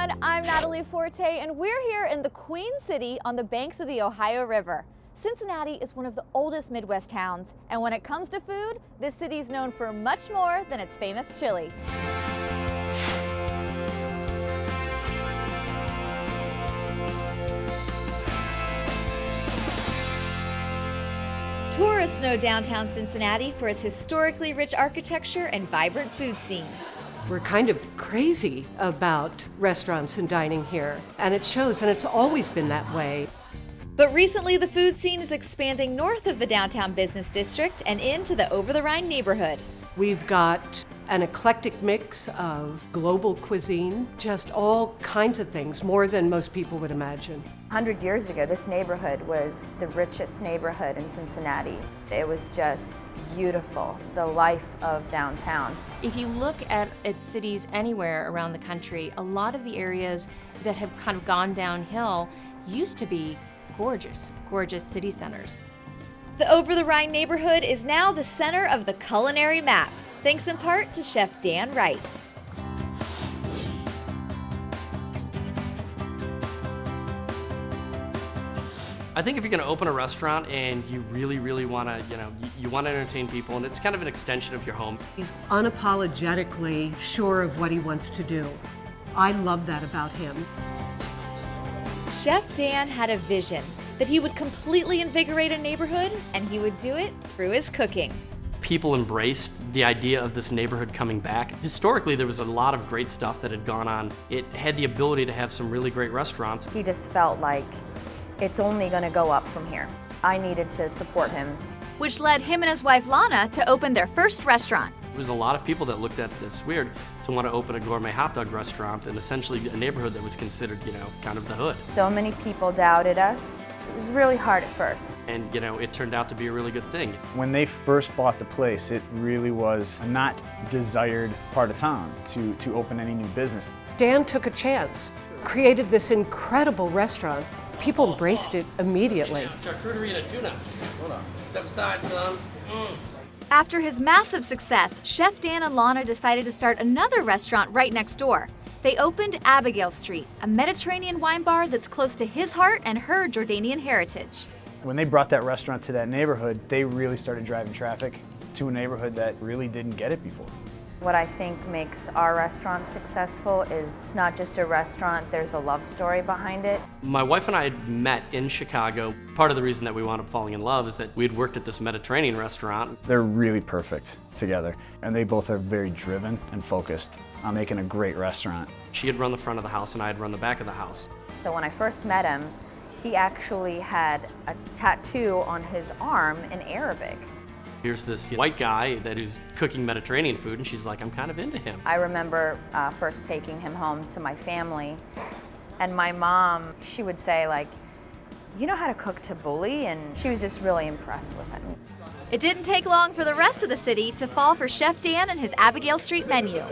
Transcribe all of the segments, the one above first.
everyone, I'm Natalie Forte and we're here in the Queen City on the banks of the Ohio River. Cincinnati is one of the oldest Midwest towns, and when it comes to food, this city is known for much more than its famous chili. Tourists know downtown Cincinnati for its historically rich architecture and vibrant food scene. We're kind of crazy about restaurants and dining here, and it shows, and it's always been that way. But recently, the food scene is expanding north of the downtown business district and into the Over-the-Rhine neighborhood. We've got an eclectic mix of global cuisine, just all kinds of things, more than most people would imagine. 100 years ago, this neighborhood was the richest neighborhood in Cincinnati. It was just beautiful, the life of downtown. If you look at cities anywhere around the country, a lot of the areas that have kind of gone downhill used to be gorgeous, gorgeous city centers. The Over-the-Rhine neighborhood is now the center of the culinary map, thanks in part to Chef Dan Wright. I think if you're going to open a restaurant and you really want to, you want to entertain people, and it's kind of an extension of your home. He's unapologetically sure of what he wants to do. I love that about him. Chef Dan had a vision that he would completely invigorate a neighborhood, and he would do it through his cooking. People embraced the idea of this neighborhood coming back. Historically, there was a lot of great stuff that had gone on. It had the ability to have some really great restaurants. He just felt like it's only going to go up from here. I needed to support him. Which led him and his wife Lana to open their first restaurant. There was a lot of people that looked at this weird to want to open a gourmet hot dog restaurant in essentially a neighborhood that was considered, kind of the hood. So many people doubted us. It was really hard at first. And, it turned out to be a really good thing. When they first bought the place, it really was a not desired part of town to open any new business. Dan took a chance, created this incredible restaurant. People embraced it immediately. Charcuterie and a tuna. Hold on. Step aside, son. After his massive success, Chef Dan and Lana decided to start another restaurant right next door. They opened Abigail Street, a Mediterranean wine bar that's close to his heart and her Jordanian heritage. When they brought that restaurant to that neighborhood, they really started driving traffic to a neighborhood that really didn't get it before. What I think makes our restaurant successful is it's not just a restaurant, there's a love story behind it. My wife and I had met in Chicago. Part of the reason that we wound up falling in love is that we had worked at this Mediterranean restaurant. They're really perfect together, and they both are very driven and focused on making a great restaurant. She had run the front of the house and I had run the back of the house. So when I first met him, he actually had a tattoo on his arm in Arabic. Here's this white guy that is cooking Mediterranean food, and she's like, I'm kind of into him. I remember first taking him home to my family, and my mom, she would say, like, you know how to cook tabbouleh? And she was just really impressed with him. It didn't take long for the rest of the city to fall for Chef Dan and his Abigail Street menu.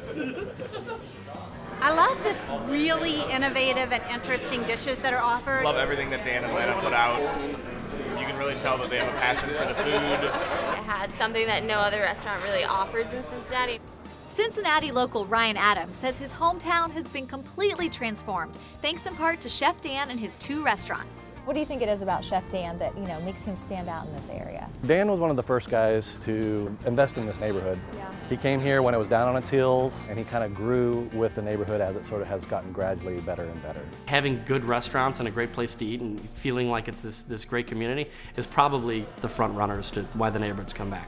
I love the really innovative and interesting dishes that are offered. Love everything that Dan and Lana put out. You can really tell that they have a passion for the food. It has something that no other restaurant really offers in Cincinnati. Cincinnati local Ryan Adams says his hometown has been completely transformed, thanks in part to Chef Dan and his two restaurants. What do you think it is about Chef Dan that, makes him stand out in this area? Dan was one of the first guys to invest in this neighborhood. Yeah. He came here when it was down on its heels, and he kind of grew with the neighborhood as it sort of has gotten gradually better and better. Having good restaurants and a great place to eat and feeling like it's this great community is probably the front runners to why the neighborhoods come back.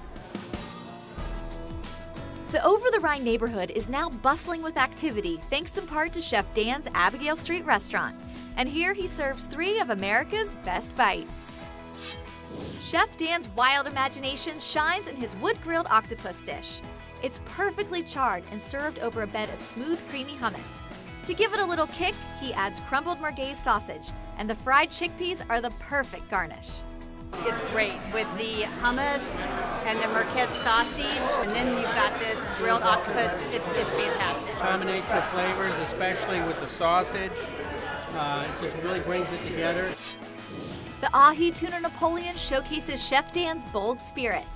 The Over-the-Rhine neighborhood is now bustling with activity, thanks in part to Chef Dan's Abigail Street restaurant. And here he serves 3 of America's best bites. Chef Dan's wild imagination shines in his wood-grilled octopus dish. It's perfectly charred and served over a bed of smooth, creamy hummus. To give it a little kick, he adds crumbled merguez sausage, and the fried chickpeas are the perfect garnish. It's great with the hummus and the merguez sausage, and then you've got this grilled octopus. It's fantastic. Combination of flavors, especially with the sausage, it just really brings it together. The ahi tuna Napoleon showcases Chef Dan's bold spirit.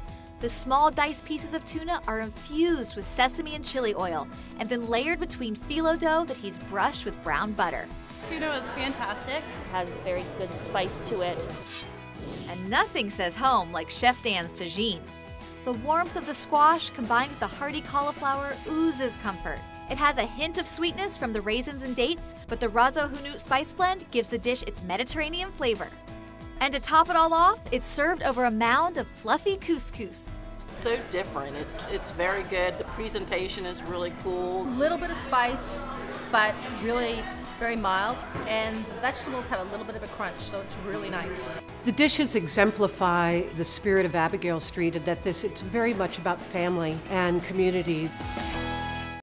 The small diced pieces of tuna are infused with sesame and chili oil and then layered between phyllo dough that he's brushed with brown butter. Tuna is fantastic. It has very good spice to it. And nothing says home like Chef Dan's tagine. The warmth of the squash combined with the hearty cauliflower oozes comfort. It has a hint of sweetness from the raisins and dates, but the Razo Hunut spice blend gives the dish its Mediterranean flavor. And to top it all off, it's served over a mound of fluffy couscous. So different. It's very good. The presentation is really cool. A little bit of spice, but really very mild, and the vegetables have a little bit of a crunch, so it's really nice. The dishes exemplify the spirit of Abigail Street, and that it's very much about family and community.